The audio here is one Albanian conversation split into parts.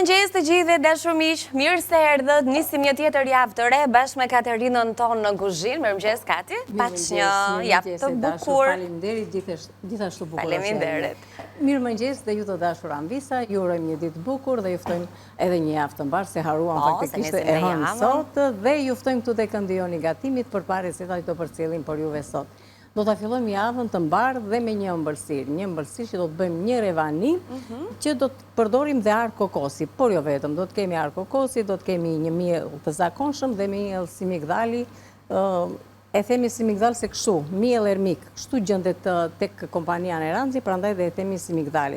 Mirëmëngjes të gjithë dashur miq, mirë se erdhët. Nisim një tjetër javë të re bashkë me Katerinën tonë në kuzhinë. Mirëmëngjes Kati. Paç një javë të bukur. Faleminderit, gjithashtu bukur. Faleminderit. Mirëmëngjes dhe ju të dashur Anvisa, ju urojmë një ditë të bukur dhe ju ftojmë edhe një javë të mbar, se haruam faktikisht e hënë sot dhe ju ftojmë këtu te këndioni gatimit përpara se ta të përcjellim për juve sot. Do ta fillojmë javën të mbarë dhe me një ëmbëlsirë. Një ëmbëlsirë që do të bëjmë një revani, që do të përdorim dhe arë kokosi, por jo vetëm, do të kemi arë kokosi, do të kemi një miell të zakonshëm dhe miell si migdali, e themi si migdal se kështu, miell ermik, kështu gjendet tek kompania në Ranxhi, prandaj dhe e themi si migdali.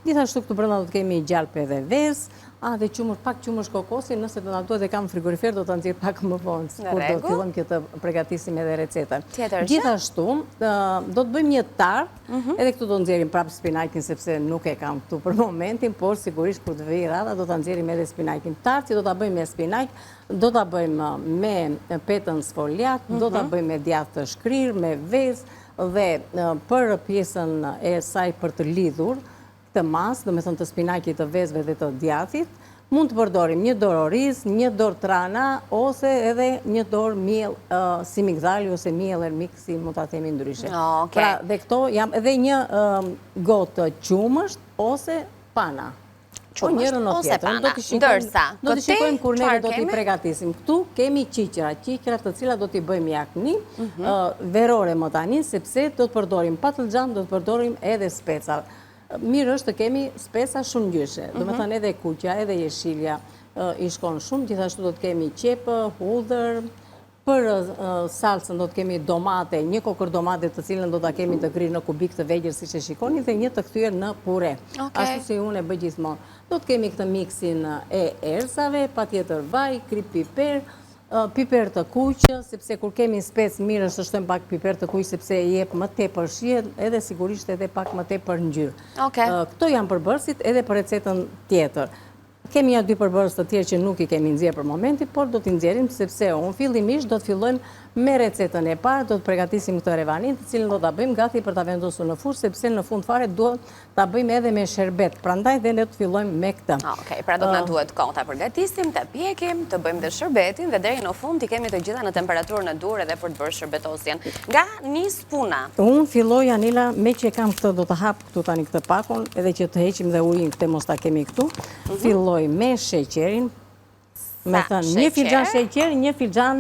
Gjithashtu këtu brenda do të kemi gjalpë dhe vezë, dhe pak qumësh kokosi, nëse do na duhet e kam në frigorifer, do ta nxjerr pak më vonë, kur do të fillojmë që të përgatisim edhe recetën. Gjithashtu, do të bëjmë një tart, edhe këtu do nxjerrim prapë spinaqin sepse nuk e kam këtu për momentin, por sigurisht kur të vijë rradha do ta nxjerrim edhe spinaqin. Tart që do ta bëjmë me spinaq, do ta bëjmë me petën sfoliat, do ta bëjmë me djathë të shkrir, me vezë dhe për pjesën e saj për të lidhur të mas, do me thënë të spinaqit, të vezëve dhe të djathit, mund të përdorim një dorë oriz, një dorë trana, ose edhe një dorë miell si migdali ose miell ermik, si mund ta themi ndryshe. Pra, dhe këto jam edhe një gotë qumësht ose pana. Qumësht ose pana, ndërsa do të shikojmë kur ne do t'i përgatisim. Këtu kemi qiqra të cilat do t'i bëjmë jakni, verore më tani, sepse do të përdorim patlıcan, do të përdorim edhe speca. Mirë është të kemi spesa shumë ngjyshe, do me thënë edhe kuqja, edhe jeshilja i shkon shumë, gjithashtu do të kemi qepë, hudhër, për salsën do të kemi domate, një kokër domate të cilën do të kemi të krirë në kubik të vegjël si që shikoni dhe një të kthyer në pure, ashtu si unë e bëj gjithmonë. Do të kemi këtë miksin e erësave, patjetër vaj, krip piper, piper të kuq, sepse kur kemi spec mirë është të shtojmë pak piper të kuq sepse i jep më tepër shije edhe sigurisht edhe pak më tepër ngjyrë. Këto janë përbërësit edhe për recetën tjetër. Kemi ja dy përbërës të tjerë që nuk i kemi nxjerrë për momentin, por do t'i nxjerrim sepse unë fillimisht do të fillojmë me recetën e parë, do të përgatisim këtë revanin, të cilën do ta bëjmë gati për ta vendosur në furrë, sepse në fund fare duhet ta bëjmë edhe me sherbet. Prandaj dhe ne do të fillojmë me këtë. Pra do të na duhet kohë ta përgatisim, ta pjekim, të bëjmë dhe sherbetin dhe deri në fund i kemi të gjitha në temperaturën e dur edhe për të bërë sherbetosjen. Nga nis puna. Unë filloj Anila me që kam këtë, do të hap këtu tani këtë pakun, edhe që të heqim dhe ujin këtë mos ta kemi këtu. Filloj me sheqerin, me thënë një filxhan sheqer, një filxhan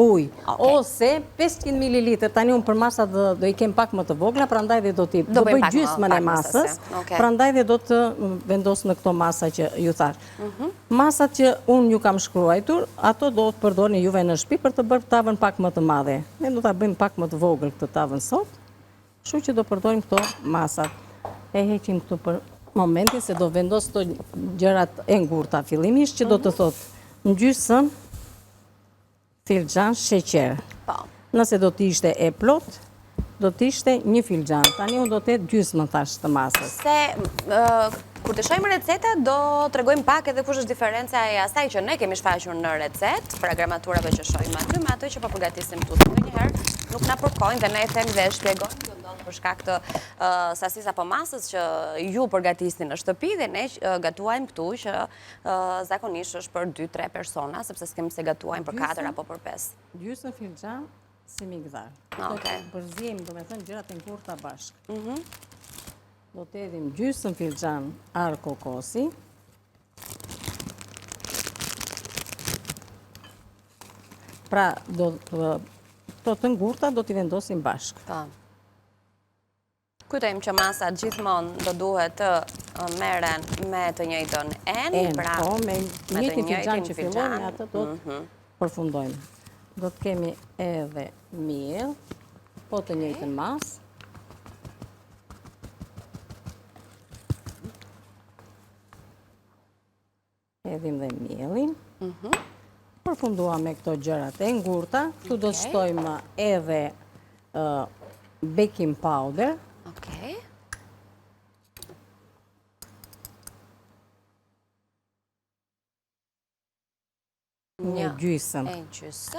ujë, ose 500 ml. Tani unë për masat do i kem pak më të vogla, prandaj dhe do bëj gjysmën e masës, prandaj dhe do të vendos në këto masa që ju thash. Masat që unë ju kam shkruajtur, ato do të përdorni juve në shtëpi për të bërë tavën pak më të madhe. Ne do ta bëjmë pak më të vogël këtë tavën sot, kështu që do përdorim këto masat. E heqim këtu për momentin se do vendos këto gjërat e ngurta fillimisht, që do të thotë gjysmë filxhan sheqer. Nëse do t'ishte e plot, do t'ishte një filxhan. Tani unë do t'etë gjysmë thash të masës. Kur të shohim recetat, do t'rregojmë pak edhe kush është diferenca e asaj që ne kemi shfaqur në recetë, pra gramaturave që shohim aty, me ato që po përgatisim këtu. Ndonjëherë nuk na përkojnë dhe ne e themi dhe e shpjegojmë që ndodh për shkak të sasisë apo masës që ju përgatisni në shtëpi dhe ne gatuajmë këtu që zakonisht është për 2-3 persona, sepse s'kemi se gatuajmë për 4 apo për 5. Gjysmë filxhan si migdal. Përziejmë, do me thënë, gjërat e ngurta bashkë. Do të edhim gjysmë filxhan arë kokosi. Pra, to të ngurta do t'i vendosim bashkë. Kujtojmë që masat gjithmonë do duhet të merren me të njëjtën enë, pra me njëjtin filxhan që fillojmë, atë do të përfundojmë. Do të kemi edhe miell, po të njëjtën masë. Edhim dhe mielin. Përfunduam me këto gjërat e ngurta. Këtu do të shtojmë edhe baking powder. Një gjysëm.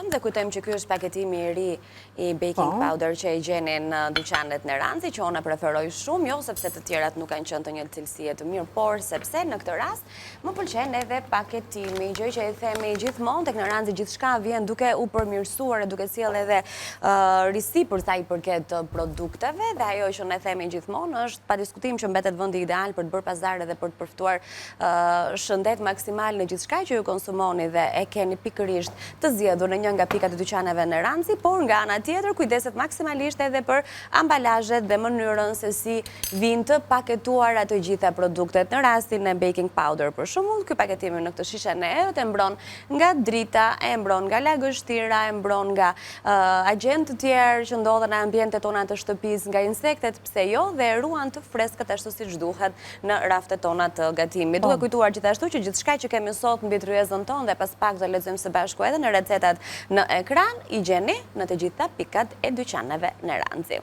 Dhe kujtojmë që ky është paketimi i ri i baking powder që e gjeni në dyqanet në Ranzi, që unë preferoj shumë, jo sepse të tjerat nuk kanë qenë të një cilësie të mirë, por sepse në këtë rast më pëlqen edhe paketimi, gjë që e themi gjithmonë tek në Ranzi gjithçka vjen duke u përmirësuar e duke sjellë edhe risi për sa i përket produkteve, dhe ajo që ne themi gjithmonë është pa diskutim që mbetet vendi ideal për të bërë pazar dhe për të përfituar shëndet maksimal në gjithçka që ju konsumoni dhe e keni pikërisht të zgjedhur në një nga pikat e dyqaneve në Ranzi, por nga ana tjetër kujdeset maksimalisht edhe për ambalazhet dhe mënyrën se si vijnë të paketuara të gjitha produktet. Në rastin e baking powder për shembull, ky paketimi në këtë shishe në erët e mbron nga drita, e mbron nga lagështira, e mbron nga agjentë të tjerë që ndodhen në ambientet tona të shtëpisë, nga insektet, pse jo, dhe e ruan të freskët ashtu siç duhet në raftet tona të gatimit. Duke kujtuar gjithashtu që gjithçka që kemi sot mbi tryezën tonë dhe pas pak do lexojmë së bashku edhe në recetat në ekran, i gjeni në të gjitha pikat e dyqaneve në Ranzi.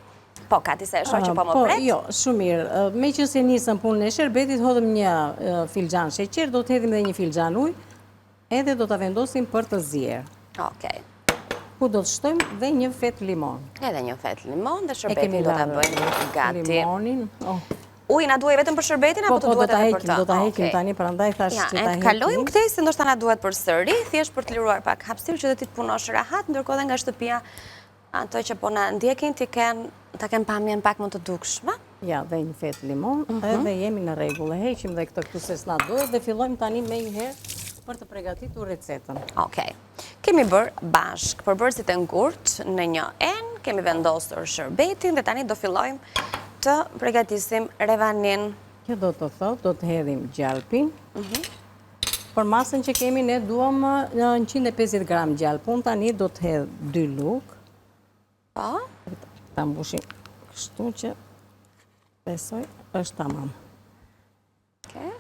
Po, Kati, se e shoh që po më pret? Jo, shumë mirë. Me që se nisëm punën e sherbetit, hodhëm një filxhan sheqer, do të hedhim dhe një filxhan ujë, edhe do të vendosim për të zier. Okej. Ku do të shtojmë dhe një fet limon. Edhe një fet limon dhe shërbetin do ta bëjmë gati. Limonin. Uji na duhet vetëm për shërbetin apo të duhet edhe për të? Do ta heqim tani, prandaj thash që ta heqim. Kalojmë këtej se ndoshta na duhet përsëri, thjesht për të liruar pak hapësirë që ti të punosh rahat, ndërkohë edhe nga shtëpia ato që po na ndjekin ta kenë pamjen pak më të dukshme. Ja, dhe një fet limon, edhe jemi në rregull. E heqim dhe këtë këtu se s'na duhet dhe fillojmë tani me një herë për të përgatitur recetën. Okej. Kemi bërë bashk përbërësit e ngurtë në një enë, kemi vendosur shërbetin dhe tani do fillojmë të përgatisim revanin. Kjo do të thotë, do të hedhim gjalpin. Për masën që kemi, ne duam 150 gram gjalp. Unë tani do të hedh 2 luk. Po? Ta mbushim kështu që besoj është tamam. Okej.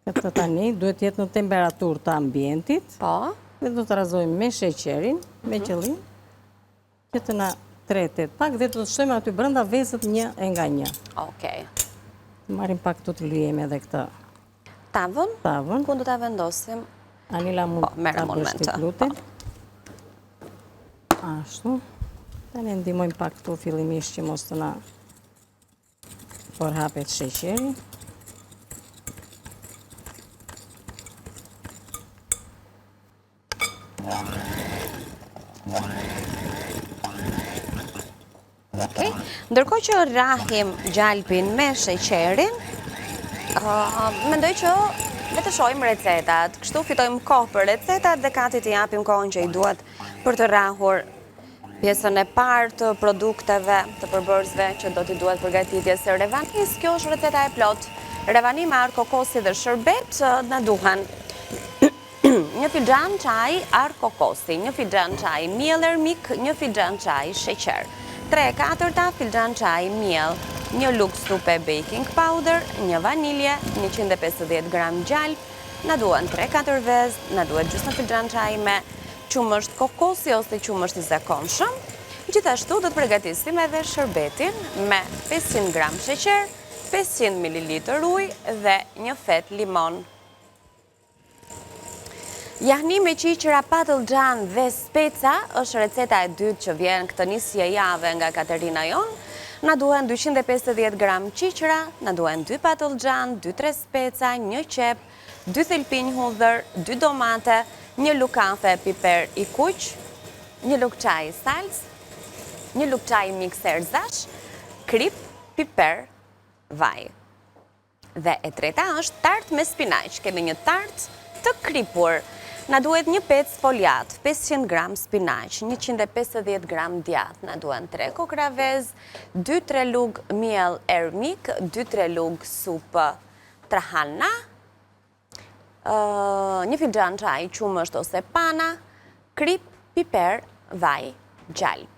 Këtë tani duhet jetë në temperaturë të ambientit. Po? Dhe do të razojmë me sheqerin, me qëllim, që të na tretet pak dhe do të shtojmë aty brenda vezët një e nga një. Okej. Marim pak të lujemi edhe këtë tavën. Ku do ta vendosim? Anila mund ta bësh ti lutem. Ashtu. Tani ndihmojmë pak këtu fillimisht që mos të na përhapet sheqeri. Ndërkohë që rrahim gjalpin me sheqerin, mendoj që le të shohim recetat. Kështu fitojmë kohë për recetat dhe Katit t'i japim kohën që i duhet për të rrahur pjesën e parë të produkteve të përbërësve që do t'i duhet përgatitjes së revanis. Kjo është receta e plot. Revani me arë kokosi dhe shërbet na duhen një filxhan çaj arë kokosi, një filxhan çaj miell ermik, një filxhan çaj sheqer, 3/4 filxhan çaj miell, një lug supe baking powder, një vanilje, 150 gram gjalp, na duhen 3-4 vezë, na duhet gjysmë filxhan çaj me qumësht kokosi ose qumësht i zakonshëm. Gjithashtu do të përgatisim edhe shërbetin me 500 gram sheqer, 500 ml ujë dhe një fet limon. Jahni me qiqra, patlıcan dhe speca është receta e dytë që vjen këtë nisje jave nga Katerina jon. Na duhen 250 gram qiqra, na duhen 2 patlıcan, 2-3 speca, 1 qep, 2 thelpinj hudhër, 2 domate, 1 lug kafe piper i kuq, 1 lug çaj salc, 1 lug çaj mikser zash, krip, piper, vaj. Dhe e treta është tart me spinaq. Kemi një tart të kripur. Na duhet një pec foliat, 500 gram spinaq, 150 gram djath, na duhen 3 kokra vezë, 2-3 lug miell ermik, 2-3 lug supë trahana, një filxhan çaj qumësht ose pana, krip, piper, vaj, gjalp.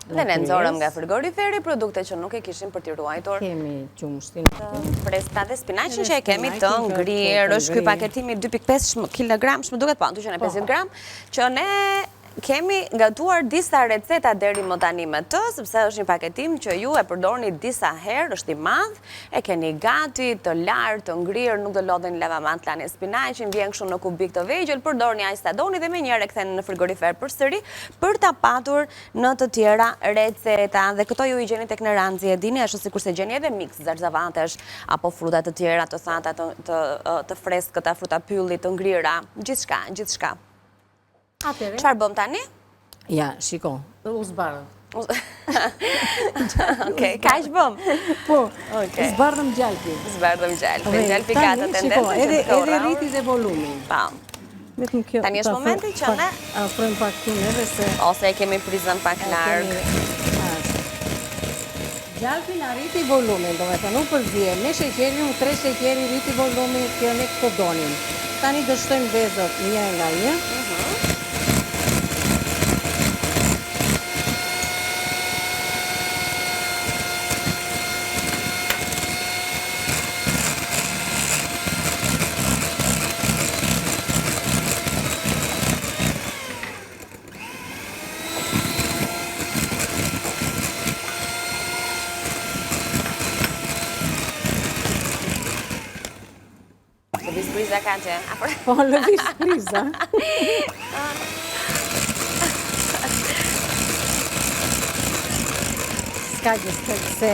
Dhe ne nxorëm nga frigoriferi produktet që nuk e kishim për t'i ruajtur. Kemi qumshtin. Fresta dhe spinaqin që e kemi të ngrirë, është ky paketimi 2.5 kg, më duket po, 250 gram, që ne kemi gatuar disa receta deri më tani me të, sepse është një paketim që ju e përdorni disa herë, është i madh, e keni gati, të lartë, të ngrirë, nuk do lodheni lavamantla në spinaqin, vjen kështu në kubik të vegjël, përdorni aq sa doni dhe menjëherë e ktheni në frigorifer përsëri për ta patur në të tjera receta. Dhe këto ju i gjeni tek Neranzi, e dini, ashtu sikur se gjeni edhe mix zarzavatesh apo fruta të tjera, të thata, të freskëta, fruta pylli, të ngrira, gjithçka. Atëre. Çfarë bëm tani? Ja, shiko, u zbardh. Okej, kaq bëm. Po, zbardhëm gjalpi. Zbardhëm gjalpi. Gjalpi ka të tendencën që të korra. Edhe rriti dhe volumi. Tani është momenti që ne afrojmë pak këtu neve se... Ose e kemi prizën pak larg. Gjalpi na rriti volumin, do me thënë, u përzije. Me sheqerin, 3 sheqeri rriti volumin, kjo ne këto donim. Tani dështojmë vezët një nga një. Lëviz priza ka që? Po, lëviz priza. Ska gjithë, se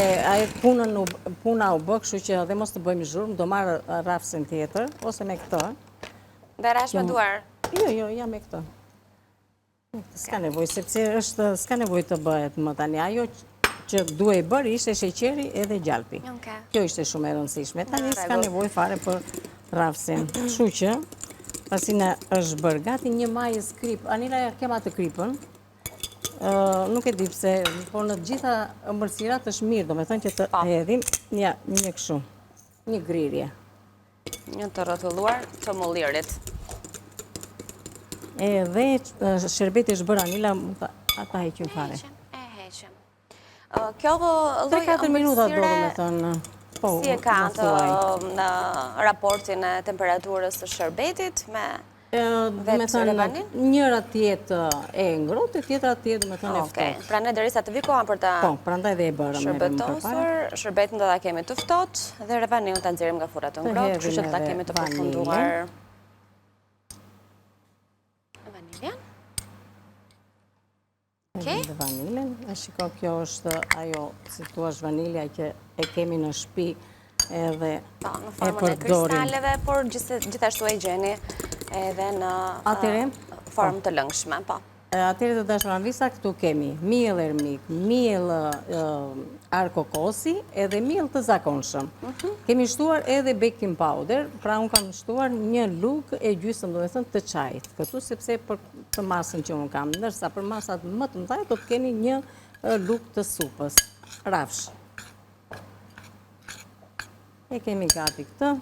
puna u bë, kështu që dhe mos të bëjmë zhurmë, do marrë rafsin tjetër, ose me këtë. Dhe rash me duar? Jo, ja me këtë. Ska nevoj, sepse s'ka nevoj të bëhet më tani. Ajo që duhe i bërë ishte sheqeri edhe gjalpi. Kjo ishte shumë e rëndësishme. Tani s'ka nevoj fare për rafsin. Kështu që, pasi në është bërë gati një majës krip. Anila ja kema të kripën. Nuk e di pse, por në gjitha ëmbëlsirat është mirë, do me thënë që të hedhim një kështu, një grirje. Një të rrotulluar të mullirit. Edhe sherbeti është bërë Anila, ata heqim fare. E heqim. Kjo lloj 3-4 minuta do me thënë. Si e ka në raportin e temperaturës të shërbetit me vetë revanin? Njëra tjetë e ngrohtë, tjetra tjetë me thënë e ftohtë. Pra ne derisa të vikohen për ta shërbetosur, shërbetin do ta kemi të ftohtë dhe revanin ta nxjerrim nga furra të ngrohtë, kështu që ta kemi të përfunduar. Vaniljen. Dhe vaniljen, e shiko, kjo është ajo, si tu është vanilja që e kemi në shtëpi edhe e përdorim. Në formën e kristaleve, por gjithashtu e gjeni edhe në formë të lëngshme. Atëre të dashur anvisa, këtu kemi miell ermik, miell arkokosi edhe miell të zakonshëm. Kemi shtuar edhe baking powder, pra unë kam shtuar një lugë e gjysmë, do të thënë, të çajit. Këtu sepse për të masën që unë kam, ndërsa për masat më të mëdha do të keni një lugë të supës, rafsh. E kemi gati këtë.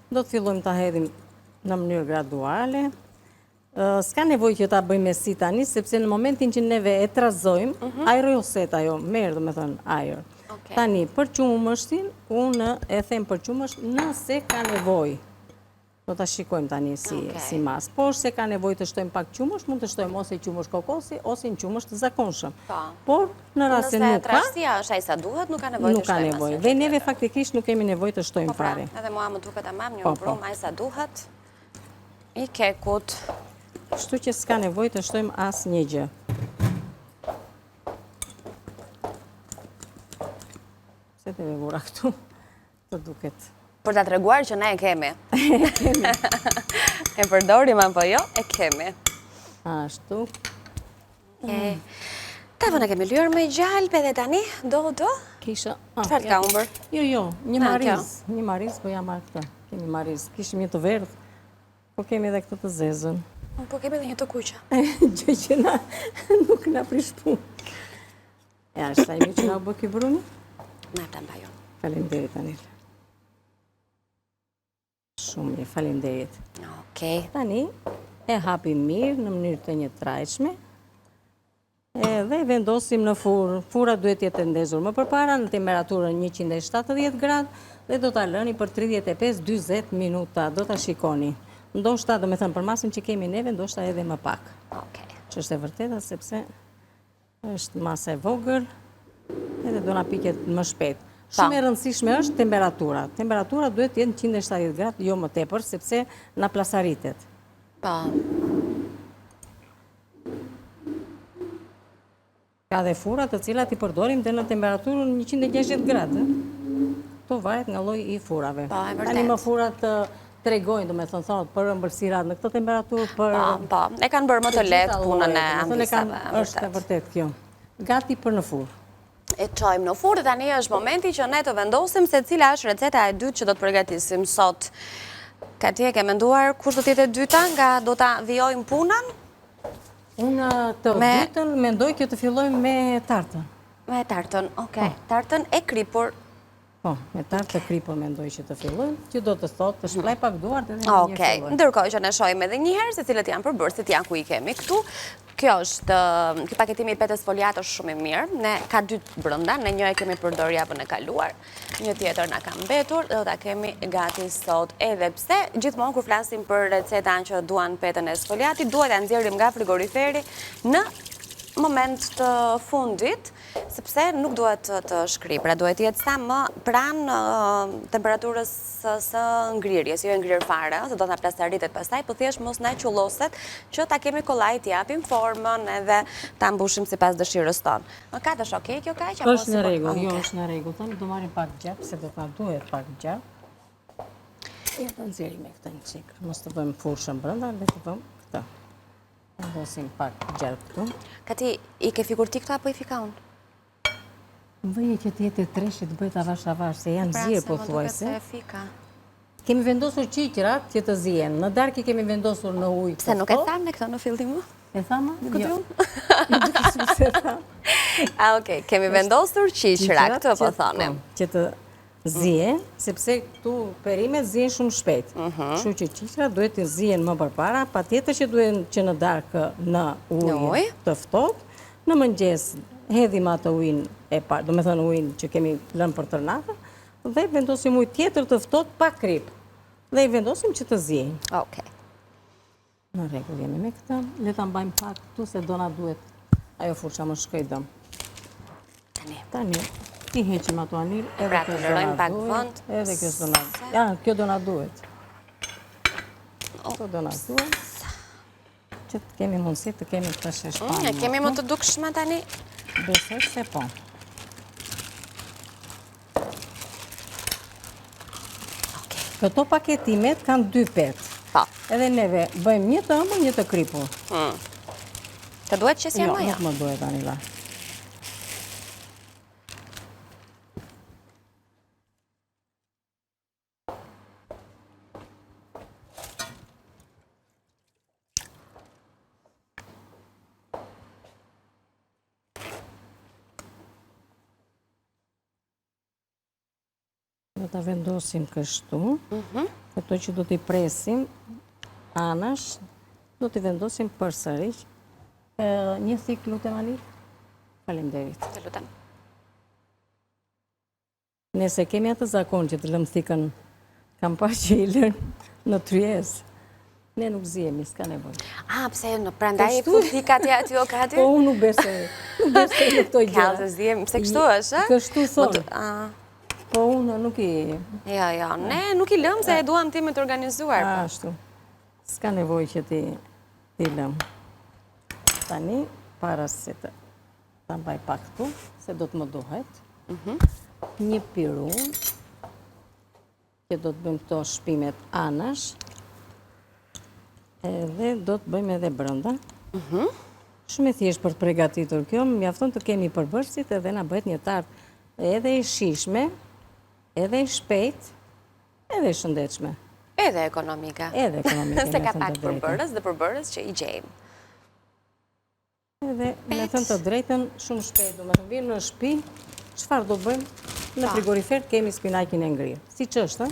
Do të fillojmë ta hedhim në mënyrë graduale. S'ka nevoj që ta bëjmë si tani, sepse në momentin që neve e trazojmë, ajro jo set ajo, merë dhe me thënë ajër. Tani, për qumështin, unë e them për qumësht nëse ka nevoj. Do të shikojmë tani si mas. Por se ka nevoj të shtojmë pak qumësht, mund të shtojmë ose qumësht kokosi, ose në qumësht të zakonshëm. Por në rrasë nuk ka... Nëse trashtia është ai sa duhet, nuk ka nevoj të shtojmë. Nuk ka nevoj. Dhe neve faktikisht nuk kemi nevoj të shtojmë fare. Edhe mua më duket tamam një mbrum ai sa duhet. I kekut. Kështu që s'ka nevoj të shtojmë asë një gjë. Se të vevura këtu, të duket. Për ta treguar që ne e kemi. E përdorim apo jo, e kemi. Ashtu. Tavën e kemi lyer me gjalp edhe tani, do? Kisha... Çfarë ka humbur? Jo, një mariz, po jam marrë këtë. Kemi mariz, kishim një të verdh, po kemi edhe këtë të zezën. Po kemi edhe një të kuqe. Gjë që nuk na prish punë. E ashtë ta imi që na u bë ky brumi? Na ta mbajon. Faleminderit, Anil. Shumë mirë, faleminderit. Okej. Tani e hapim mirë në mënyrë të një trajshme. Dhe vendosim në furrë. Furra duhet jetë e ndezur më përpara në temperaturën 170 gradë dhe do ta lëni për 35-40 minuta. Do ta shikoni. Ndoshta, do me thënë, për masën që kemi neve, ndoshta edhe më pak. që është e vërteta, sepse është masa e vogël, edhe do na piket më shpejt. Shumë e rëndësishme është temperatura. Temperatura duhet të jetë 170 gradë, jo më tepër, sepse na plasaritet. Po. Ka dhe fura të cilat i përdorim dhe në temperaturën 160 gradë. To varet nga lloji i furave. Po, e vërtet. Tani më furat tregojnë, domethënë thonë për ëmbëlsirat në këtë temperaturë, për Po, e kanë bërë më të lehtë punën e ambisave. Është e vërtet kjo. Gati për në furrë. E çojmë në furrë, tani është momenti që ne të vendosim se cila është receta e dytë që do të përgatisim sot. Ka ti e ke menduar kush do të jetë e dyta, nga do ta vijojmë punën? Unë të dytën mendoj që të fillojmë me tartën. Me tartën, okej. Tartën e kripur. Po, me tartë të kripur mendoj që të fillojmë, që do të thotë të shplaj pak duart edhe një Okej, ndërkohë që ne shohim edhe një herë se cilët janë përbërësit janë ku i kemi këtu. Kjo është, ky paketimi i petës foliat është shumë i mirë. Ne ka dy brenda, ne një e kemi përdorur javën e kaluar, një tjetër na ka mbetur, do ta kemi gati sot. Edhe pse gjithmonë kur flasim për recetan që duan petën e sfoliatit, duhet ta nxjerrim nga frigoriferi në moment të fundit, sepse nuk duhet të shkripra, duhet jetë sa më pranë temperaturës së ngrirjes, jo e ngrirë fare, se do të plasaritet pastaj, po thjesht mos na qulloset që ta kemi kollaj të japim formën edhe ta mbushim sipas dëshirës tonë. Ka të shokej kjo kaq apo? Është në rregull, jo është në rregull. Tani do marrim pak gjap, se do ta duhet pak gjap. Ja ta nxjerrim me këtë një çik. Mos të bëjmë furshën brenda, le të bëjmë këtë. Vendosim pak gjerë këtu. Ka ti, i ke fikur ti këta apo i fika unë? Bëje që të jetë treshit, bëjt avash, se janë zirë po thuajse. Kemi vendosur qiqrat që të zihen. Në darkë i kemi vendosur në ujë. Pse nuk e thamë në këto në fillim mu? E thamë? Jo. Nuk e shumë se thamë. Okej, kemi vendosur qiqra, këtë po thonim. Që të zihen, sepse këtu perimet zihen shumë shpejt. Kështu që qiqra duhet të zihen më përpara, patjetër që duhet që në darkë në ujë të ftohtë, në mëngjes hedhim atë ujin e parë, do me thënë ujin që kemi lënë për tërnatë, dhe vendosim ujë tjetër të ftohtë pa krip. Dhe i vendosim që të zihen. Okej. Në rregull jemi me këtë. Le ta mbajmë pak këtu se do na duhet ajo furça më shkoj dëm. Tani i heqim ato anil, edhe kjo do na duhet. Edhe kjo do na. Ja, kjo do na duhet. Kjo do na duhet. Që të kemi mundësi të kemi këtë sheshpanë. Ne kemi më të dukshme tani? Besoj se po. Këto paketimet kanë 2 petë. Po. Edhe neve bëjmë një të ëmbël, një të kripur. Të duhet që si Jo, më nuk më duhet, Anila. Do të vendosim kështu, këto që do t'i presim, anash, do t'i vendosim përsërish. Një thik lutem Anil? Faleminderit. Të lutem. Nëse kemi atë zakon që të lëmë thikën, kam pa që i lënë në tryezë, ne nuk zihemi, s'ka nevojë. Pse në prandaj e thika ti aty o kati? Po unë nuk besoj në këto gjëra. Ka të zihemi, pse kështu është? Kështu thonë. Po unë nuk i... Jo, ne nuk i lëmë se e duam ti me të organizuar. Ashtu. S'ka nevoj që ti lëmë. Tani, para se të mbaj pak këtu, se do të më duhet. Një pirun, që do të bëjmë këto shpimet anash, edhe do të bëjmë edhe brënda. Shumë e thjesht për të përgatitur kjo, mjafton të kemi përbërësit edhe na bëhet një tartë edhe i shishme, edhe i shpejt, edhe i shëndetshme. Edhe ekonomika. Edhe ekonomika. Se ka pak përbërës dhe përbërës që i gjejmë. Edhe me thënë të drejtën, shumë shpejt, do me të vinë në shtëpi, çfarë do bëjmë? Në frigorifer kemi spinakin e ngrirë. Si që është,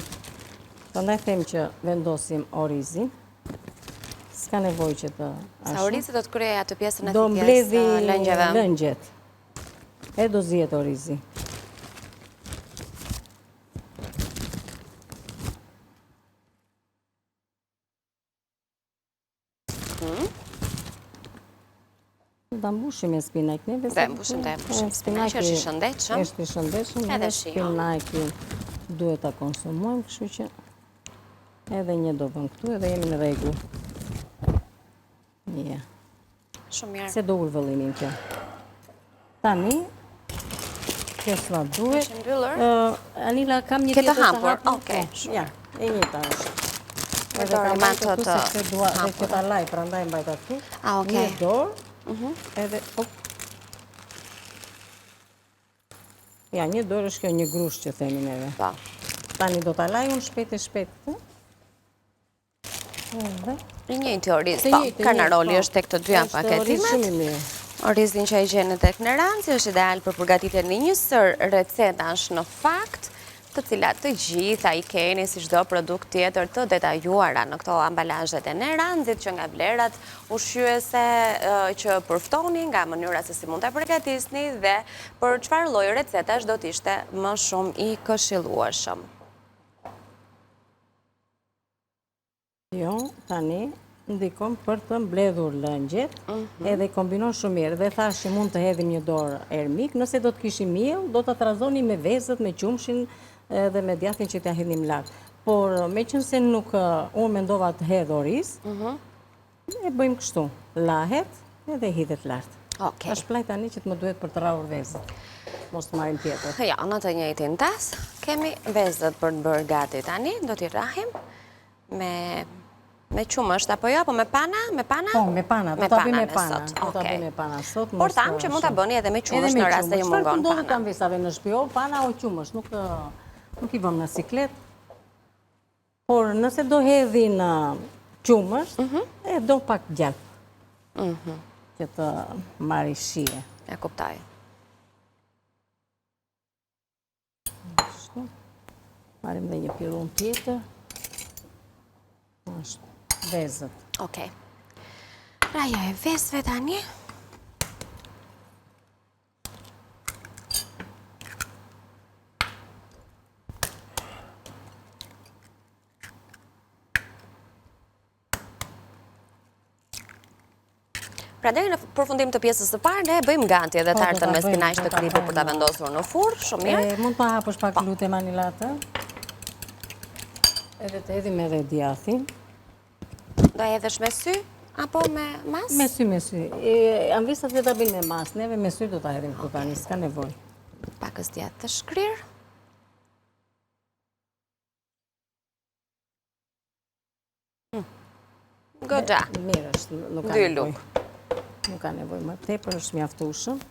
prandaj them që vendosim orizin. S'ka nevojë që të ashtu. Sa orizi do të kryej atë pjesën e do thitjes lëngjeve. Lëngjet. E do zihet orizi. ta mbushim me spinaq neve. Dhe mbushim. Spinaqi është i shëndetshëm. Është i shëndetshëm. Edhe shion. Spinaqi duhet ta konsumojmë, kështu që edhe një do vëm këtu edhe jemi në rregull. Ja. Shumë mirë. Se do ul vëllimin kjo. Tani kjo s'na duhet. Është mbyllur? Anila, kam një tjetër të hapur. hapur. Okej. Ja, e njëjta është. Edhe dorë kam me ato ato të se dua dhe këta laj, prandaj mbajt aty. Okej. Një dorë. Edhe ja, një dorë është kjo, një grush që themi neve. Po. Tani do ta laj unë shpejt e shpejt. Edhe Një teorisë, po, karnaroli është tek të dyja paketimet. Orizin që e gjeni tek në rancë është ideal për përgatitjen në një sër recetash në fakt, të cilat të gjitha i keni si çdo produkt tjetër të detajuara në këto ambalazhet e neranzit, që nga vlerat ushqyese që përftoni, nga mënyra se si mund ta përgatisni dhe për çfarë lloji recetash do të ishte më shumë i këshillueshëm. Jo, tani ndikon për të mbledhur lëngjet, edhe i kombinon shumë mirë. Dhe thash që mund të hedhim një dorë ermik, nëse do të kishim miell, do ta trazoni me vezët, me qumshin dhe me djathtin që t'ja hedhim lart. Por meqense nuk unë mendova të hedh oriz, e bëjmë kështu. Lahet edhe hidhet lart. Okej. Tash plaj tani që të më duhet për të rrahur vezët. Mos të marrim tjetër. Ja, në të njëjtin tas, kemi vezët për të bërë gati tani, do t'i rrahim me qumësht apo jo, po me pana? Me pana? Po, me pana, do ta bëjmë me pana. Do ta bëjmë me pana sot. Por tham që mund ta bëni edhe me qumësht në rast se ju mungon pana. Çfarë kam visave në shtëpi, o pana o qumësht, nuk i vëm në siklet. Por nëse do hedhin qumësht, e do pak gjallë. Që të marri shije. E kuptoj. Marim dhe një pirun tjetër. Ashtu. Vezët. Okej. Raja e vezëve tani. Pra deri në përfundim të pjesës së parë ne bëjmë gati edhe tartën me spinaq të kripur për ta vendosur në furrë, shumë mirë. Mund ta hapësh pak lutem Anilatë. Edhe të hedhim edhe djathin. Do hedhësh me sy apo me mas? Me sy. Anvisat vetë ta bëjnë me mas, neve me sy do ta hedhim këtu tani, s'ka nevojë. Pakës djathë të shkrirë. Goxha. Mirë është, nuk ka nevojë. Nuk ka nevojë më tepër, është mjaftueshëm.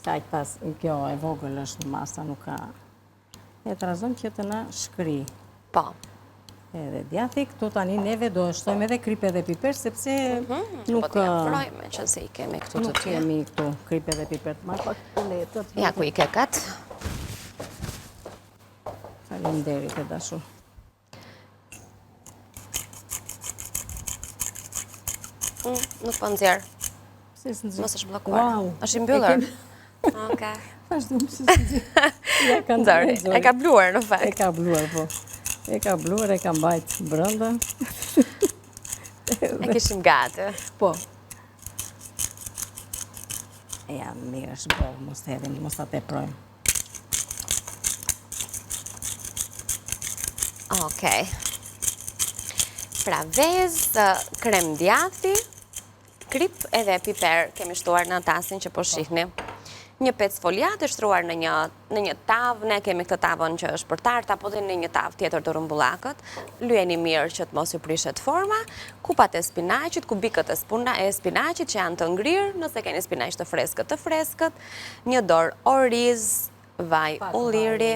Sa aq pas kjo e vogël është masa, nuk ka. E trazon që të na shkri. Po. Edhe djathi, këtu tani neve do shtojmë edhe kripe dhe piper, sepse nuk... Po të afrojme që se i kemi këtu të nuk kemi këtu kripe dhe piper të marrë pak letët. Ja ku i ke kat. Faleminderit e dashur. Nuk po nxjerr. Mos është bllokuar. Wow. Është i mbyllur. Okej. Vazhdojmë se si. Ja ka nxjerr. E ka bluar në fakt. E ka bluar, po. E ka bluar, e ka mbajt brenda. E kishim gati. Po. Ja, mirë është bërë, mos të hedhim, mos ta teprojmë. Okej. Pra vezë, krem djathi, krip edhe piper kemi shtuar në tasin që po shihni. Një pec foliate shtruar në një tavë, ne kemi këtë tavën që është për tartë, apo dhe në një tavë tjetër të rumbullakët. Lyeni mirë që të mos ju prishet forma, kupat e spinaqit, kubikët e spinaqit që janë të ngrirë, nëse keni spinaq të freskët, një dorë oriz, vaj ulliri.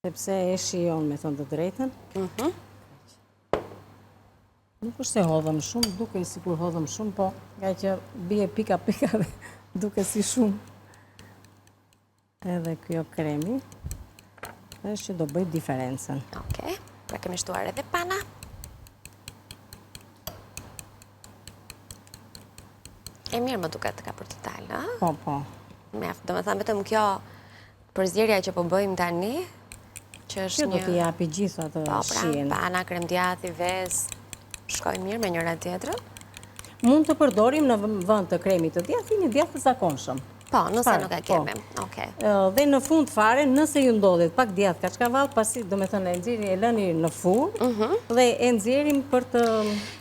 Sepse e shijon me thënë të drejtën. Nuk është se hodhëm shumë, duke si kur hodhëm shumë, po nga që bie pika dhe duke si shumë. Edhe kjo kremi, është që do bëjt diferencën. Okej, pra kemi shtuar edhe pana. E mirë më duket ka për të talë, a? Po, po. Mjaft, do me thamë vetëm kjo përzierja që po bëjmë tani, që është një... Që do t'i japi gjithë atë shien. Pana, krem djathi, vezë, shkojnë mirë me njëra tjetrën? Mund të përdorim në vend të kremit të djathtë një djathtë të zakonshëm. Po, nëse nuk e kemi. Dhe në fund fare, nëse ju ndodhet pak djathtë kaçkavall, pasi do me thënë e nxjerrin, e lëni në furrë dhe e nxjerrim për të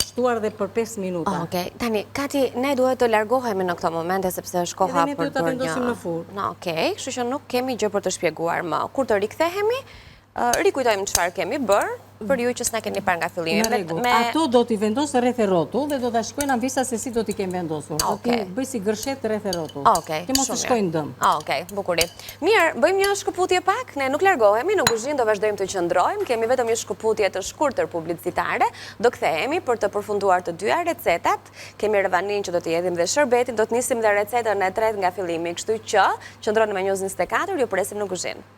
shtuar dhe për 5 minuta. Okej, tani, Kati, ne duhet të largohemi në këto momente sepse është koha për bërë një... Edhe ne ta vendosim në furrë. Okej, kështu që nuk kemi gjë për të shpjeguar më. Kur të rikthehemi, rikujtojmë çfarë kemi bërë, për ju që s'na keni parë nga fillimi. Ato do t'i vendosë rreth e rrotull dhe do t'a shkojnë anvisa se si do t'i kemi vendosur. Do t'i bëj si gërshet rreth e rrotull. Që mos të shkojnë dëm. Okej, bukuri. Mirë, bëjmë një shkëputje pak, ne nuk largohemi, në kuzhinë do vazhdojmë të qëndrojmë, kemi vetëm një shkëputje të shkurtër publicitare, do kthehemi për të përfunduar të dyja recetat, kemi Revanin që do t'i hedhim dhe shërbetin, do të nisim dhe recetën e tretë nga fillimi, kështu që qëndroni me News 24, ju presim në kuzhinë.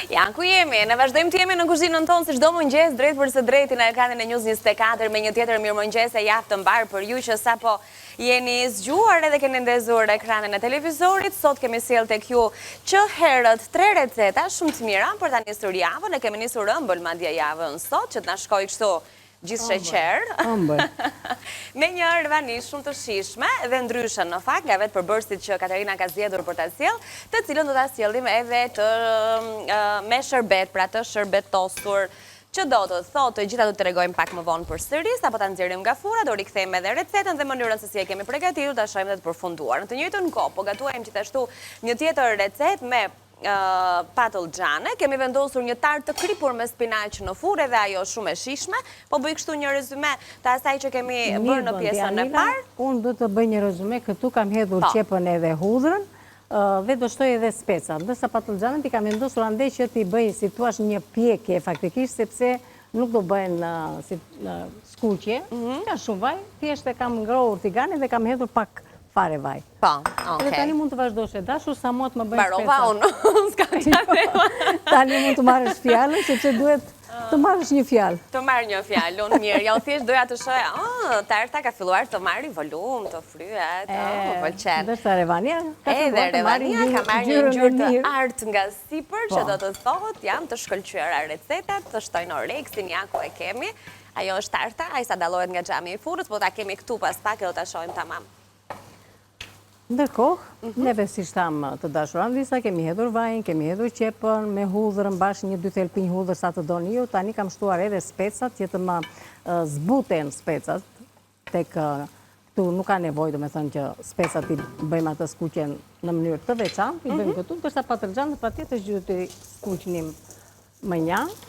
Ja, ku jemi? Ne vazhdojmë të jemi në kuzhinën tonë si çdo mëngjes, drejt për së drejti në ekranin e News 24 me një tjetër mirëmëngjese javë të mbar për ju që sapo jeni zgjuar edhe keni ndezur ekranin e televizorit. Sot kemi sjell tek ju që herët 3 receta shumë të mira për ta nisur javën. Ne kemi nisur ëmbël madje javën sot që të na shkojë kështu gjithë sheqer. Me një revani shumë të shishme dhe ndryshën në fakt nga vetë përbërësit që Katarina ka zgjedhur për ta sjellë, të cilën do ta sjellim edhe me shërbet, pra të shërbetosur, që do të thotë të gjitha do të tregojmë pak më vonë përsëris, apo ta nxjerrim nga fura, do rikthejmë edhe recetën dhe mënyrën se si e kemi përgatitur, ta shohim dhe të përfunduar. Në të njëjtën kohë, po gatuajmë gjithashtu një tjetër recetë me patullxhane, kemi vendosur një tart të kripur me spinaq në furrë dhe ajo shumë e shishme, po bëj kështu një rezume të asaj që kemi bërë në pjesën e parë. Unë do të bëj një rezume, këtu kam hedhur qepën edhe hudhrën, dhe do shtoj edhe speca. Ndërsa patullxhanet i kam vendosur ande që t'i bëj si thua një pjekje faktikisht, sepse nuk do bëhen skuqje, ka shumë vaj, thjesht e kam ngrohur tiganin dhe kam hedhur pak fare vaj. Dhe tani mund të vazhdosh e dashur sa mua të më bëjnë speca. Barova unë, s'ka qatë. Tani mund të marrësh fjallën, sepse duhet të marrësh një fjallë. Të marrë një fjallë, unë mirë. Ja u thjesht doja të shoja, tarta ka filluar të marri volum, të fryet, më pëlqen. Ndërsa Revania ka marrë një ngjyrë të artë nga sipër, që do të thotë jam të shkëlqyera recetat, të shtojnë oreksin, ja ku e kemi. Ajo është tarta, ai sa dallohet nga xhami i furrës, po ta kemi këtu pas pak e do ta shohim tamam. Ndërkohë, neve si shtam të dashuran visa, kemi hedhur vajin, kemi hedhur qepën, me hudhrën bashkë 1-2 thelpinj hudhrë sa të doni ju, tani kam shtuar edhe specat që të më zbuten specat, tek këtu nuk ka nevojë do me thënë që specat i bëjmë atë skuqen në mënyrë të veçantë, i bëjmë këtu, ndërsa patullxhanet patjetër që të skuqnim më njanë,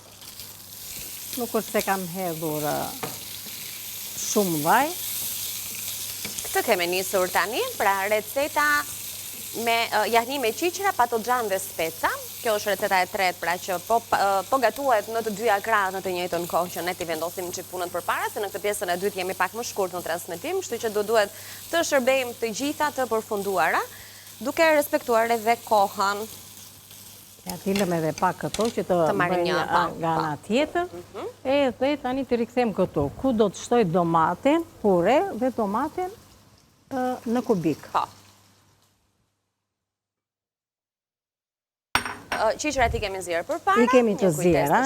nuk është se kam hedhur shumë vaj. Këtë kemi nisur tani, pra receta me jahni me qiqra, patullxhan dhe speca. Kjo është receta e tretë, pra që po gatuhet në të dyja krahët në të njëjtën kohë që ne t'i vendosim çik punën përpara, se në këtë pjesën e dytë jemi pak më shkurt në transmetim, kështu që do duhet të shërbejmë të gjitha të përfunduara, duke respektuar edhe kohën. Ja t'ilëm edhe pak këto që të bëjmë nga ana tjetër, edhe tani të rikthem këtu, ku do të shtoj domaten, pure dhe domaten në kubik. Qiqrat i kemi zjerë për para? I kemi të zjera,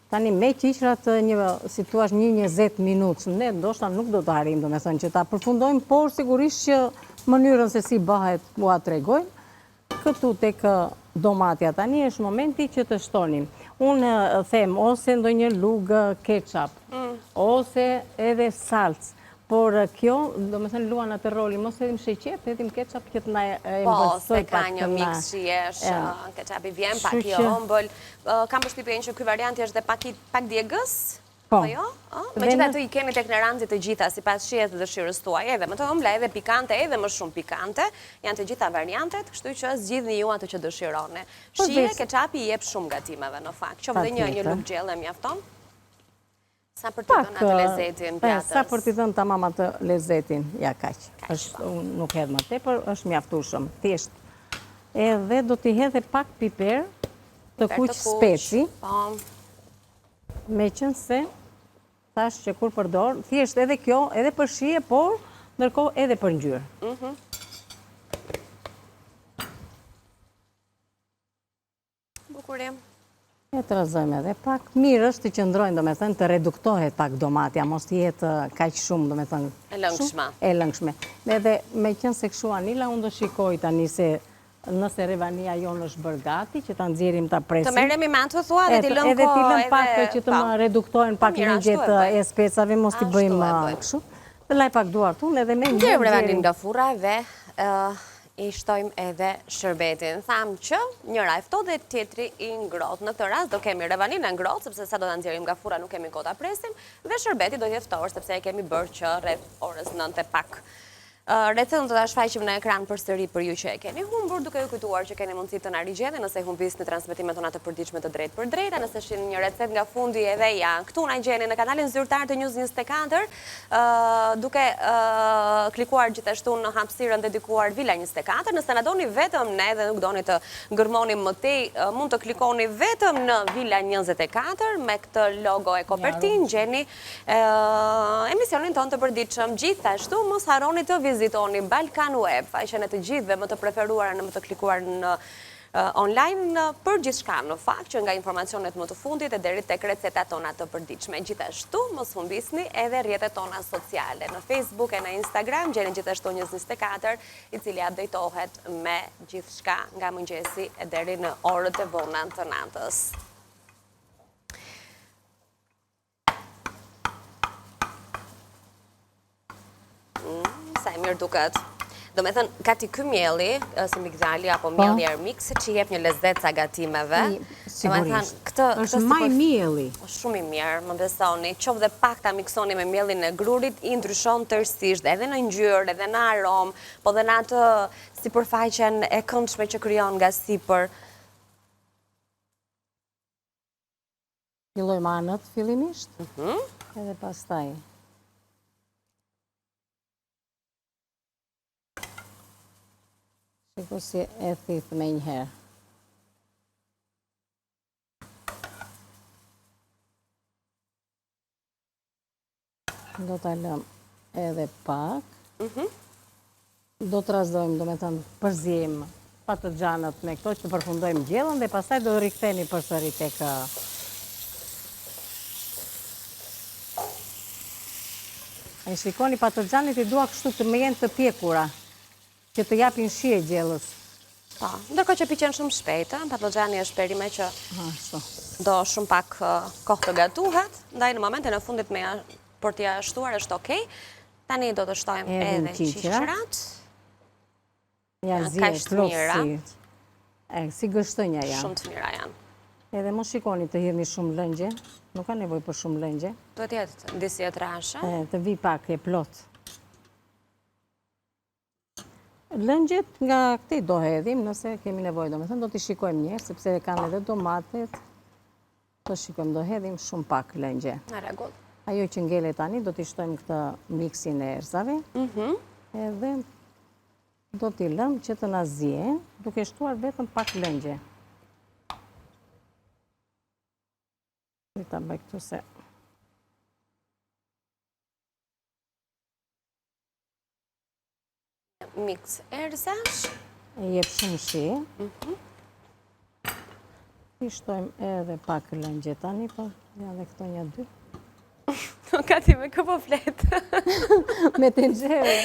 tani me qiqrat si tuash 20 minutë, ne ndoshta nuk do të harim, do me thënë që ta përfundojmë, por sigurisht që mënyrën se si bëhet ua tregojmë. Këtu tek domatja tani është momenti që të shtonim. Unë them ose ndonjë lugë ketchup, ose edhe salcë. Por kjo, do me thënë, luan atë roli, mos edhim sheqer, të edhim ketchup që të na e mbërsoj pak të na. Po, se ka një mix shiesh, ketchup i vjen, pak i ëmbël. Kam përshtypjen që ky varianti është dhe pak djegës? Po jo? Megjithatë i kemi tek në ranxit të gjitha, sipas shijes të dëshirës tuaj, edhe më të ëmbla, edhe pikante, edhe më shumë pikante. Janë të gjitha variantet, kështu që zgjidhni ju atë që dëshironi. Shije, ketchupi i jep shumë gatimeve në fakt. Qoftë dhe një lugë gjelle mjafton? Sa për t'i dhënë atë lezetin pjatës? Sa për t'i dhënë tamam atë lezetin, ja kaq. Nuk hedh më tepër, është mjaftueshëm. Thjesht. Edhe do t'i hedhe pak piper të kuq speci. Me qënë se, thash që kur përdor, thjesht edhe kjo, edhe për shije, por ndërkohë edhe për ngjyrë. Bukurim. E të rëzojmë edhe pak. Mirë është të qëndrojnë, do me thënë, të reduktohet pak domatja, mos të jetë kaq shumë, do me thënë. E lëngshme. E lëngshme. Edhe me qënë se këshu Anila, unë do shikoj tani se nëse revania jonë është bërë gati, që ta nxjerrim ta presim. Të merremi me atë të thua dhe ti lëm edhe ti kohë lëm pak që të më reduktojnë pak lëngjet e specave, mos t'i bëjmë kështu. Dhe laj pak duart unë edhe me nxjerrim revanin nga furra dhe i shtojmë edhe shërbetin. Thamë që njëra e ftohtë dhe tjetri i ngrohtë. Në këtë rast do kemi revanin e ngrohtë, sepse sa do ta nxjerrim nga furra nuk kemi kohë ta presim, dhe shërbeti do të jetë ftohtë, sepse e kemi bërë që rreth orës 9 e pak. Recetën do ta shfaqim në ekran përsëri për ju që e keni humbur, duke ju kujtuar që keni mundësi të na rigjeni nëse humbisni transmetimet tona të përditshme të drejtë për drejtë, nëse shihni një recetë nga fundi edhe janë këtu na gjeni në kanalin zyrtar të News 24, duke klikuar gjithashtu në hapësirën dedikuar Vila 24. Nëse na doni vetëm ne dhe nuk doni të gërmoni më tej, mund të klikoni vetëm në Vila 24 me këtë logo e kopertin, gjeni emisionin tonë të përditshëm. Gjithashtu mos harroni të vizitoni Balkan Web, faqen e të gjithëve më të preferuara në më të klikuar në online për gjithçka në fakt, që nga informacionet më të fundit e deri tek recetat tona të përditshme. Gjithashtu mos humbisni edhe rrjetet tona sociale. Në Facebook e në Instagram gjeni gjithashtu News 24, i cili updatohet me gjithçka nga mëngjesi e deri në orët e vona të natës. Sa e mirë duket. Do me thënë, ka ti ky mjelli, si migdali apo mjelli armix, që jep një lezet sa gatimeve. Sigurisht. Është maj mjelli. Është shumë i mirë, më besoni. Qoftë dhe pak ta miksoni me mjellin e grurit, i ndryshon tërësisht, edhe në ngjyrë, edhe në aromë, po dhe në atë sipërfaqen e këndshme që krijon nga sipër. Fillojmë anët fillimisht, edhe pastaj. Shiko si e thithë me njëherë. Do t'a lëm edhe pak. Do të razdojmë, do me thënë, përzijmë patlıgjanët me këto që të përfundojmë gjellën dhe pastaj do riktheni përsëri tek e shikoni patlıgjanët i dua kështu të më jenë të pjekura, që të japin shije gjellës. Po, ndërkohë që piqen shumë shpejt, patlıgjani është perime që do shumë pak kohë të gatuhet, ndaj në momente në fundit për t'ja shtuar është okej. Tani do të shtojmë edhe qiqërat. Ja zje, plotësi. Si gështënja janë. Shumë të mira janë. Edhe mos shikoni të hirni shumë lëngje, nuk ka nevojë për shumë lëngje. Duhet jetë disi e trashe. Të vi pak e plot. Lëngjet nga këti do hedhim, nëse kemi nevojë, do me thënë, do t'i shikojmë njërë, sepse kanë edhe domatet, do shikojmë, do hedhim shumë pak lëngje. Në rregull. Ajo që ngele tani, do t'i shtojmë këtë miksin e erzave, edhe do t'i lëm që të na zje, duke shtuar vetëm pak lëngje. Ta bëj këtu se... Mix erzash. E jep shumë shi. I shtojmë edhe pak lëngje tani, po janë dhe këto një dy. Nuk ka ti me këpo fletë. Me të nxerë.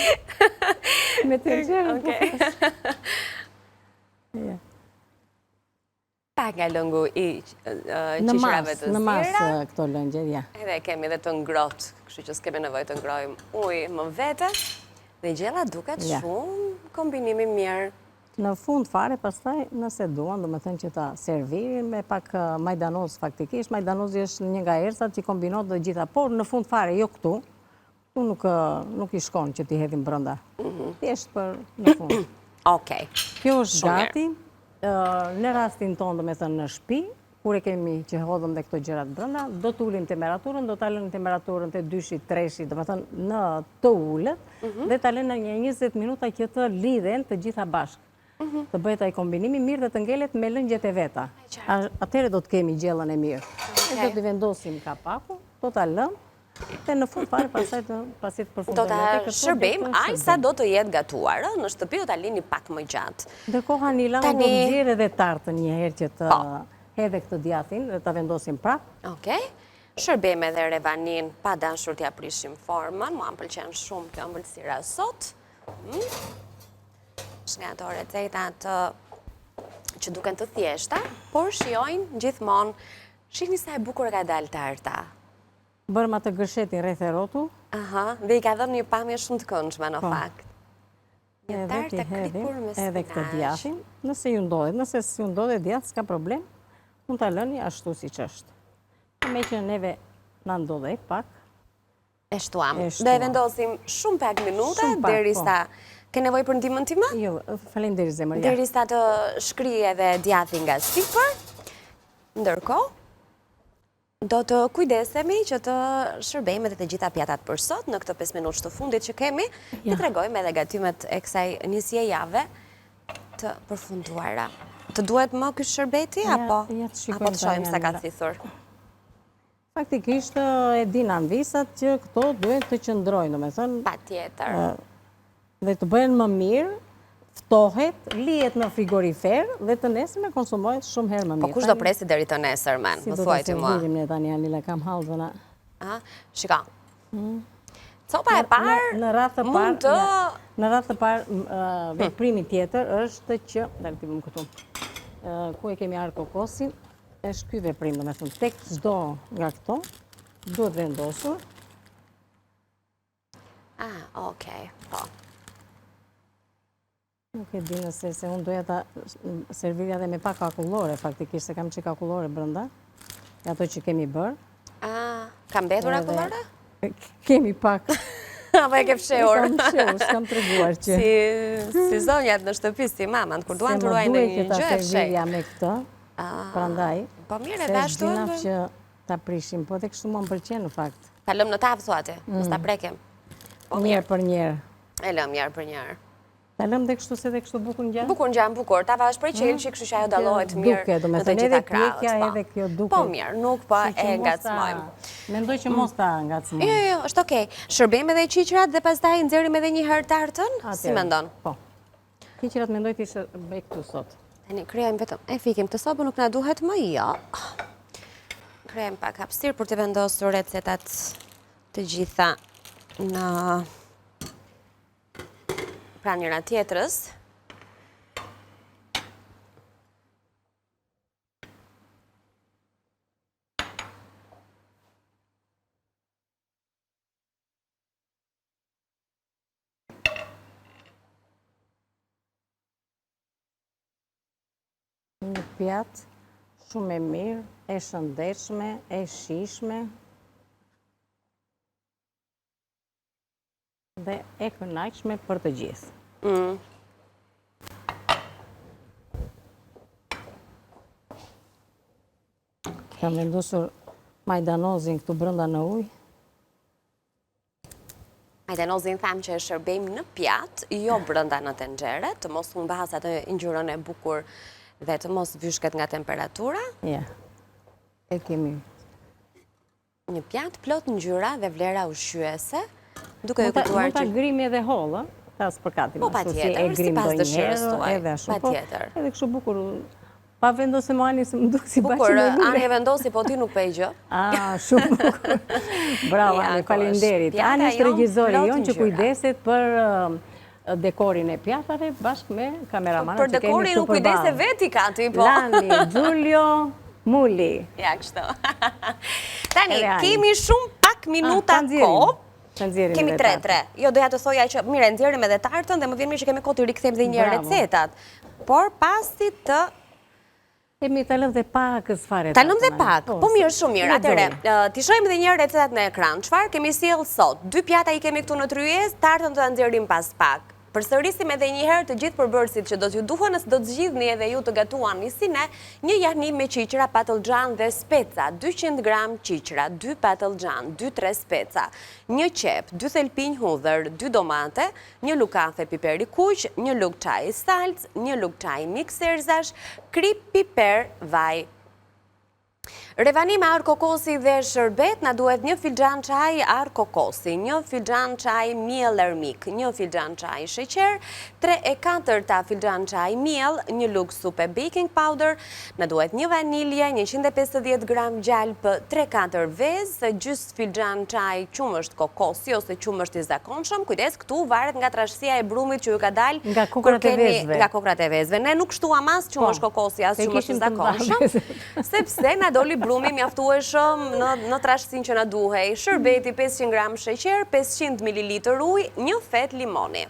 Me të nxerë. Pak nga lëngu i qishërave të zira. Në masë këto lëngje, ja. Edhe kemi dhe të ngrotë, kështu që s'kemi nevojë të ngrojmë ujë më vete. Dhe gjella duket shumë kombinimi mirë. Në fund fare, pastaj, nëse duan, do me thënë që ta servirin me pak majdanoz faktikisht. Majdanozi është një nga erësat që kombinot dhe gjitha, por në fund fare, jo këtu, nuk i shkon që t'i hedhim brënda. Thjesht për në fund. Okej. Kjo është gati. Në rastin tonë, do me thënë në shtëpi, kur e kemi që hodhëm dhe këto gjërat brënda, do të ullim temperaturën, do të alën temperaturën të 2-3, do me thënë në të ullët, dhe të alën në një 20 minuta që të lidhen të gjitha bashkë. të bëhet ai kombinimi mirë dhe të ngelet me lëngjet e veta. Atëherë do të kemi gjellën e mirë. Ne do t'i vendosim kapakun, do ta lëm, dhe në fund fare pasi të përfundojmë. Do ta shërbejmë aq sa do të jetë gatuar, në shtëpi do ta lini pak më gjatë. Ndërkohë Anila do të nxjerrë edhe tartën një herë që të hedhe këtë djathin dhe ta vendosim prap. Okej. Shërbejmë edhe revanin pa dashur t'ja prishim formën, mua më pëlqen shumë kjo ëmbëlsira sot. Nga ato recetat që duken të thjeshta, por shijojnë gjithmonë, shihni sa e bukur ka dalë tarta. Bërëm atë gërshetin rreth e rotu. Dhe i ka dhënë një pamje shumë të këndshme në fakt. Një Edhe tartë krikur me edhe këtë djathin, nëse ju ndodhet, nëse s'ju ndodhet djath, s'ka problem, mund ta lëni ashtu siç është. Me që neve na ndodhej pak. E shtuam. Do e vendosim shumë pak minuta derisa ke nevojë për ndihmën time? Jo, faleminderit zemër. Derisa të shkrijë edhe djathi nga sipër. Ndërkohë, do të kujdesemi që të shërbejmë edhe të gjitha pjatat për sot në këtë 5 minutë të fundit që kemi, të tregojmë edhe gatimet e kësaj nisje jave të përfunduara. Të duhet më ky shërbeti apo të shohim sa ka thithur? Faktikisht e din anvisat që këto duhet të qëndrojnë, domethënë. Patjetër. Dhe të bëhen më mirë, ftohet, lihet në frigorifer dhe të nesërme konsumohet shumë herë më mirë. Po kush do presi deri të nesërmen? Më thuaj ti mua. Si do të servirim ne tani Anila, kam hallzona. Shika. Copa e parë mund të... Në radhë të parë, veprimi tjetër është që, dalë ti më këtu, ku e kemi arë kokosin, është ky veprim, domethënë tek çdo nga këto duhet vendosur. Okej, po. Nuk e di nëse se unë doja ta servirja dhe me pak kakullore, faktikisht se kam që kakullore brenda, ato që kemi bërë. Kam mbetur kakullore? Kemi pak. Apo e ke fshehur? Kam fshehur, s'kam treguar që. Si zonjat në shtëpi, si maman, kur duan të ruajnë një gjë, se më duhet që ta servirja me këtë, prandaj. Po mirë, edhe ashtu. Se dinaf që ta prishim, po dhe kështu më pëlqen në fakt. Ta lëm në tavë, thuati, mos ta prekem. Njerë për njerë. E lëm njerë për njerë. Ta lëm dhe kështu se dhe kështu bukur ngjan? Bukur ngjan, bukur. Tava është prej qelçi, kështu që ajo dallohet mirë në të gjitha krahët. Edhe kjo duket. Po mirë, nuk po e ngacmojmë. Mendoj që mos ta ngacmojmë. Jo, është okej. Shërbejmë edhe qiqrat dhe pastaj nxjerrim edhe një herë tartën? Si mendon? Po. Qiqrat mendoj të shërbej këtu sot. Tani krijojmë vetëm, e fikim të sopën, nuk na duhet më jo. Krijojmë pak hapësirë për të vendosur recetat të gjitha në pranë njëra tjetrës. Një pjatë shumë e mirë, e shëndetshme, e shijshme dhe e kënaqshme për të gjithë. Kam vendosur majdanozin këtu brenda në ujë. Majdanozin tham që e shërbejmë në pjatë, jo brenda në tenxhere, të mos humbas atë ngjyrën e bukur dhe të mos vyshket nga temperatura. Ja, e kemi. Një pjatë plot ngjyra dhe vlera ushqyese, duke e kuptuar që... Mund ta grimi edhe hollë, ta s'përkatim. Po patjetër, sipas dëshirës tuaj. Patjetër. Edhe kështu bukur, pa vendosë më Ani se më duk si baqe me lule. Bukur, Ani e vendosi, po ti nuk pe gjë. Shumë bukur. Bravo, Ani, faleminderit. Ani është regjizori jonë që kujdeset për dekorin e pjatave bashkë me kameramanët që kemi këtu përballë. Për dekorin nuk kujdese veti kati, po. Lani, Giulio, Muli. Ja, kështu. Tani, kemi shumë pak minuta kohë. Kemi 3. Jo, doja të thoja që mire, nxjerrim edhe tartën dhe më vjen mirë që kemi kohë të rikthejmë dhe një recetat. Por pasi të... Kemi të lëm dhe pak fare. Ta lëm dhe pak, po mirë, shumë mirë. Atere, t'i shojmë dhe një recetat në ekran. Çfarë kemi sjellë sot? 2 pjata i kemi këtu në tryezë, tartën të nxjerrim pas pak. Përsërisim edhe një herë të gjithë përbërësit që do t'ju duhen, nëse do të zgjidhni edhe ju të gatuani si ne, një jahnim me qiqra, patëllxhan dhe speca, 200 gram qiqra, 2 patëllxhan, 2-3 speca, 1 qep, 2 thelpinj hudhër, 2 domate, 1 lugë kafe piperi kuq, 1 lugë çaj salc, 1 lugë çaj mix erzash, krip, piper, vaj. Revanim ar kokosi dhe shërbet, na duhet 1 filxhan çaj ar kokosi, 1 filxhan çaj miell ermik, 1 filxhan çaj sheqer, 3/4 filxhan çaj miell, 1 lugë supe baking powder, na duhet 1 vanilje, 150 gram gjalp, 3-4 vezë, gjys filxhan çaj qumësht kokosi ose qumësht i zakonshëm. Kujdes, këtu varet nga trashësia e brumit që ju ka dalë nga kokrat e vezëve. Nga kokrat e vezëve. Ne nuk shtuam as qumësht kokosi, as qumësht i zakonshëm, sepse na doli brumi mjaftueshëm në trashësinë që na duhej. Shërbeti 500 gram sheqer, 500 ml ujë, 1 fet limoni.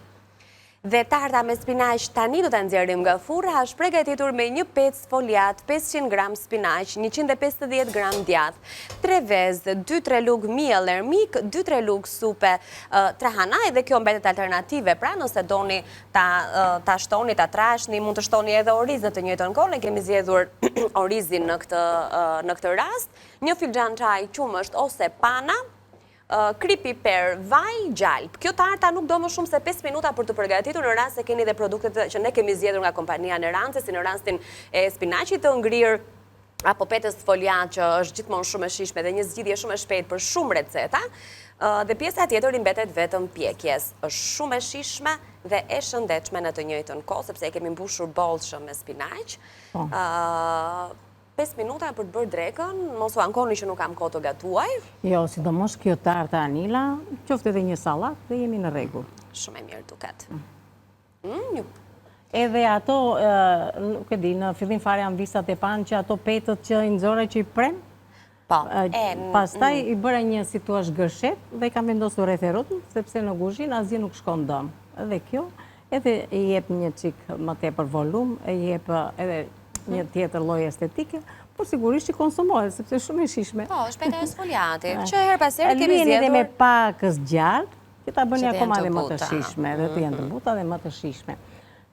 Dhe tarta me spinaq tani do ta nxjerrim nga furra, është përgatitur me 1 pec foliat, 500 gram spinaq, 150 gram djath, 3 vezë, 2-3 lugë miell ermik, 2-3 lugë supe trahanaj, dhe kjo mbetet alternative. Pra nëse doni ta shtoni, ta trashni, mund të shtoni edhe oriz në të njëjtën kohë. Ne kemi zgjedhur orizin në këtë rast. 1 filxhan çaj qumësht ose pana, krip, piper, vaj, gjalp. Kjo tarta nuk do më shumë se 5 minuta për të përgatitur, në rast se keni dhe produktet që ne kemi zgjedhur nga kompania Nerance, si në rastin e spinaqit të ngrirë, apo petës foliat që është gjithmonë shumë e shijshme dhe një zgjidhje shumë e shpejtë për shumë receta, dhe pjesa tjetër i mbetet vetëm pjekjes. Është shumë e shijshme dhe e shëndetshme në të njëjtën kohë, sepse e kemi mbushur bollshëm me spinaq. 5 minuta për të bërë drekën, mos u ankoni që nuk kam kohë të gatuaj. Jo, sidomos kjo tarta Anila, qoftë edhe një sallat dhe jemi në rregull. Shumë e mirë duket. Edhe ato, nuk e di, në fillim fare janë visat e panë që ato petët që i nxorë që i prem. Po. Pastaj i bëra një si thua gërshet dhe i kam vendosur rreth e rrotën, sepse në kuzhinë asgjë nuk shkon dëm. Edhe kjo, edhe i jep një çik më tepër volum, i jep edhe një tjetër lloj estetike, por sigurisht që konsumohet, sepse shumë e shijshme. Po, shpejt e sfoliati, që her pas here kemi zgjedhur. Edhe me pakës gjalp, që ta bëni akoma dhe më të shijshme, dhe të jenë të buta dhe më të shijshme.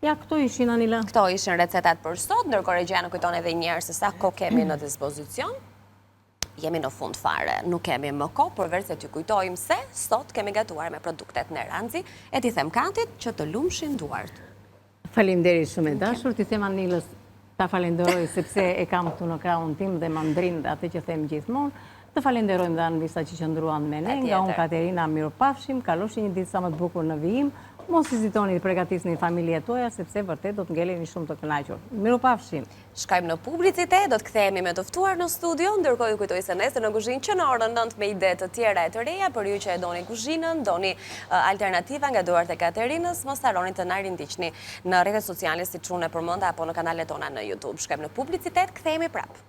Ja, këto ishin Anila. Këto ishin recetat për sot, ndërkohë Regjiana kujton edhe një herë se sa kohë kemi në dispozicion. Jemi në fund fare, nuk kemi më kohë, përveç se t'ju kujtojmë se sot kemi gatuar me produktet Neranci, e t'i them Katit që të lumshin duart. Faleminderit shumë e dashur, t'i them Anilës ta falenderoj sepse e kam këtu në krahun tim dhe më ndrin atë që them gjithmonë. Të falenderojmë dhe anëvisa që qëndruan me ne, nga unë Katerina, mirupafshim, kaloshin një ditë sa më të bukur në vijim, mos vizitoni të përgatisni familjet tuaja, sepse vërtet do të ngeleni shumë të kënaqur. Mirupafshim. Shkojmë në publicitet, do të kthehemi me të ftuar në studio, ndërkohë ju kujtoj se nesër në kuzhinë që në orën 9 me ide të tjera e të reja, për ju që e doni kuzhinën, doni alternativa nga duart e Katerinës, mos harroni të na rindiqni në rrjetet sociale siç unë e përmenda apo në kanalet tona në YouTube. Shkojmë në publicitet, kthehemi prapë.